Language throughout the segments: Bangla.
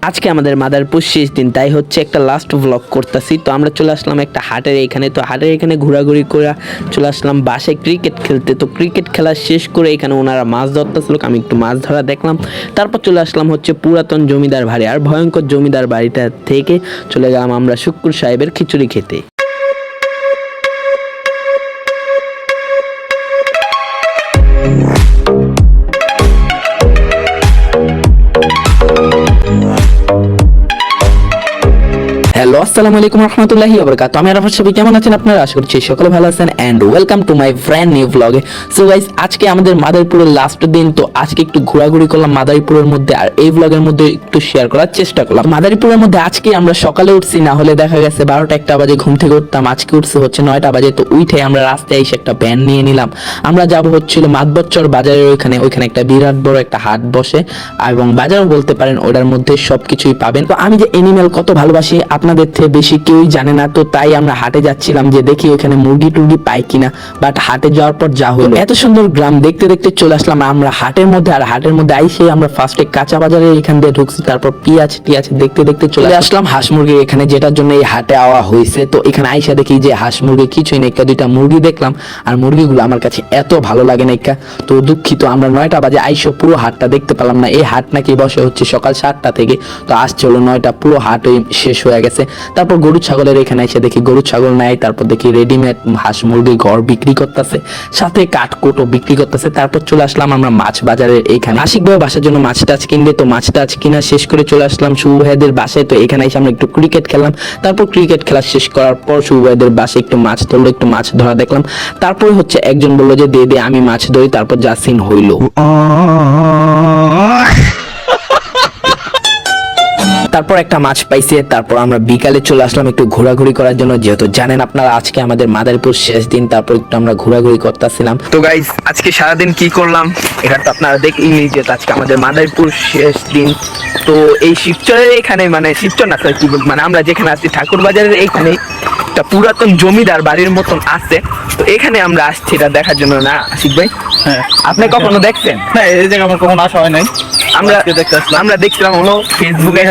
আজকে আমাদের মাদারপুর শেষ দিন, তাই হচ্ছে একটা লাস্ট ব্লগ করতেছি। তো আমরা চলে আসলাম একটা হাটের এখানে। তো হাটের এখানে ঘোরাঘুরি করে চলে আসলাম বাসায় ক্রিকেট খেলতে। তো ক্রিকেট খেলা শেষ করে এখানে ওনারা মাছ ধরতেছিল, আমি একটু মাছ ধরা দেখলাম। তারপর চলে আসলাম হচ্ছে পুরাতন জমিদার বাড়ি, আর ভয়ঙ্কর জমিদার বাড়িটা থেকে চলে গেলাম আমরা শুক্কুর সাহেবের খিচুড়ি খেতে। হ্যালো, আসসালামু আলাইকুম রহমতুল্লাহি ওয়া বারাকাতুহু। আমি আরাফাত শফি, কেমন আছেন আপনারা? আশা করছি সকলে ভালো আছেন and welcome to my brand new ব্লগে। সো গাইস, আজকে আমাদের মাদারীপুরের লাস্ট দিন। তো আজকে একটু ঘোরাঘুরি করলাম মাদারীপুরের মধ্যে, আর এই ব্লগের মধ্যে একটু শেয়ার করার চেষ্টা করলাম। মাদারীপুরের মধ্যে আজকে আমরা সকালে উঠছি, না হলে দেখা গেছে 12টা-1টা বাজে ঘুম থেকে উঠতাম। আজকে উঠছে হচ্ছে 9টা বাজে। তো উঠে আমরা রাস্তায় এসে একটা ভ্যান নিয়ে নিলাম। আমরা যাব হচ্ছিল মাতবচ্চর বাজারের ওইখানে একটা বিরাট বড় একটা হাট বসে, এবং বাজারও বলতে পারেন, ওটার মধ্যে সবকিছুই পাবেন। তো আমি যে এনিম্যাল কত ভালোবাসি আপনাদের থেকে বেশি কেউই জানে না। তো তাই আমরা হাটে যাচ্ছিলাম যে দেখি ওখানে মুরগি টুরগি পাই কিনা। বাট হাটে যাওয়ার পর যা হলো, এত সুন্দর গ্রাম দেখতে দেখতে চলে আসলাম আমরা হাটের মধ্যে। আর হাটের মধ্যে আইসে আমরা ফার্স্টে কাঁচা বাজারে এখান দিয়ে ঢুকছি, তারপর পেঁয়াজ টিয়াজ দেখতে দেখতে চলে আসলাম হাঁস মুরগির এখানে, যেটার জন্য এই হাটে আওয়া হয়েছে। তো এখানে আইসা দেখি যে হাঁস মুরগি কিছুই নেই, দুইটা মুরগি দেখলাম। আর মুরগিগুলো আমার কাছে এত ভালো লাগে না। তো দুঃখিত, আমরা 9টা বাজে আইসো পুরো হাটটা দেখতে পেলাম না। এই হাট নাকি বসে হচ্ছে সকাল 7টা থেকে। তো আসছে হলো 9টা, পুরো হাট শেষ হয়ে গেছে। তারপর গরু ছাগলের এখানে এসে দেখি গরু ছাগল নাই। তারপর দেখি রেডিমেড হাঁস মুরগি ঘর বিক্রি করতেছে, সাথে কাঠকোটও বিক্রি করতেছে। তারপর চলে আসলাম আমরা মাছ বাজারের এখানে। আশিক ভাই বাসার জন্য মাছ টাছ কিনবে। তো মাছ টাছ কিনা শেষ করে চলে আসলাম শুভ ভাইদের বাসায়। তো এখানে এসে আমরা একটু ক্রিকেট খেললাম। তারপর ক্রিকেট খেলা শেষ করার পর শুভ ভাইদের বাসায় একটু মাছ ধরলো, একটু মাছ ধরা দেখলাম। তারপরে হচ্ছে একজন বললো যে দে দে আমি মাছ ধরি। তারপর যা সিন হইলো, তারপর একটা মাছ পাইছে। তারপর আমরা বিকালে চলে আসলাম একটু ঘোরাঘুরি করার জন্য, যেহেতু জানেন আপনারা আজকে আমাদের মাদারীপুর শেষ দিন। তারপর একটু আমরা ঘোরাঘুরি করতেছিলাম। তো গাইস, আজকে সারাদিন কি করলাম এটা তো আপনারা দেখলেন, যে আজকে আমাদের মাদারীপুর শেষ দিন। তো এই শিবচরের এখানে, মানে শিবচর না কি মানে আমরা যেখানে আছি ঠাকুর বাজারের এইখানে একটা পুরাতন জমিদার বাড়ির মতন আছে। তো এখানে আমরা আসছি এটা দেখার জন্য, না আশিক ভাই? হ্যাঁ। আপনি কখনো দেখছেন? না, এই জায়গা আমার কখনো আসা হয় নাই। আমরা দেখছিলাম হলো ফেসবুকে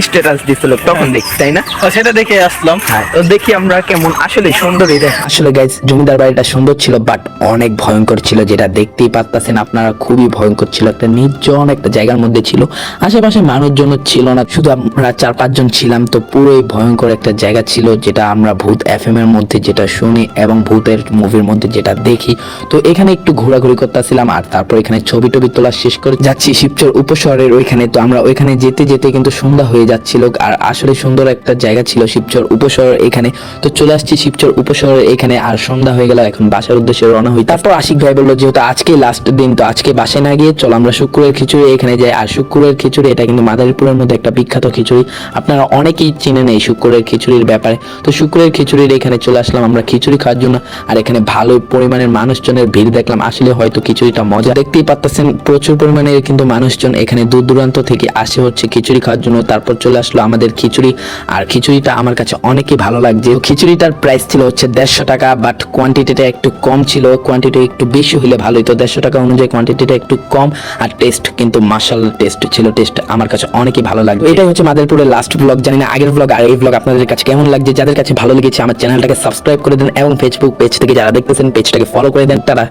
স্ট্যাটাস দিছিল, তখন দেখছি, তাই না? সেটা দেখে আসলাম। হ্যাঁ, তো দেখি আমরা কেমন আসলে সুন্দর। আসলে গাইস, জমিদার বাড়িটা সুন্দর ছিল, বাট অনেক ভয়ঙ্কর ছিল, যেটা দেখতেই পাচ্ছেন আপনারা। খুবই ভয়ঙ্কর ছিল, একটা নির্জন একটা জায়গার মধ্যে ছিল। আশেপাশে মানুষজন ছিল না, শুধু আমরা 4-5 জন ছিলাম। তো পুরোই ভয়ঙ্কর একটা জায়গা ছিল, যেটা আমরা ভূত FM এর মধ্যে যেটা শুনি এবং ভূতের মুভির মধ্যে যেটা দেখি। তো এখানে একটু ঘোরাঘুরি করতেছিলাম, আর তারপর এখানে ছবি টবি তোলা শেষ করে যাচ্ছি শিবচর উপশহরের ওইখানে। তো আমরা ওইখানে যেতে যেতে কিন্তু সন্ধ্যা হয়ে যাচ্ছিল, আর আসলে সুন্দর একটা জায়গা ছিল শিবচর উপশহর এখানে। তো চলে আসছি শিবচর উপশহরের এখানে, আর সন্ধ্যা হয়ে গেল, এখন বাসার উদ্দেশ্যে রওনা হই। তারপর আশিক ভাই বললো যেহেতু আজকে লাস্ট দিন, তো আজকে বাসায় না গিয়ে চল আমরা শুক্রের খিচুড়ি এখানে যাই। আর শুক্রের খিচুড়ি এটা কিন্তু মাদারীপুরের মধ্যে একটা বিখ্যাত খিচুড়ি, আপনারা অনেকেই চিনেন এই শুক্রের খিচুড়ির ব্যাপারে। তো শুক্রের খিচুড়ির এখানে চলে আসলাম আমরা খিচুড়ি খাওয়ার জন্য, আর এখানে ভালো পরিমাণের মানুষজনের ভিড় দেখলাম। আসলে হয়তো খিচুড়িটা মজা, দেখতেই পাচ্ছেন প্রচুর পরিমাণে কিন্তু মানুষজন এখানে দূর দূরান্ত থেকে আসে হচ্ছে খিচুড়ি খাওয়ার জন্য। তারপর চলে আসলো আমাদের খিচুড়ি, আর খিচুড়িটা আমার কাছে অনেকই ভালো লাগছে। খিচুড়িটার প্রাইস ছিল হচ্ছে 150 টাকা, বাট কোয়ান্টিটিটা একটু কম ছিল। কোয়ান্টিটি একটু বেশি হলে ভালোই। তো 150 টাকা অনুযায়ী কোয়ান্টিটিটা একটু কম, আর টেস্ট কিন্তু মাশাআল্লাহ টেস্ট ছিল। টেস্ট আমার কাছে অনেকই ভালো লাগবে। এটাই হচ্ছে মাদারীপুরের লাস্ট ব্লগ। জানি না আগের ব্লগ আর এই ব্লগ আপনাদের কাছে কেমন লাগছে। যাদের কাছে ভালো লেগেছে আমার চ্যানেলটাকে সাবস্ক্রাইব করে দেন, এবং ফেসবুক পেজ থেকে যারা দেখতেছেন পেজটাকে ফলো করে দেন। তারা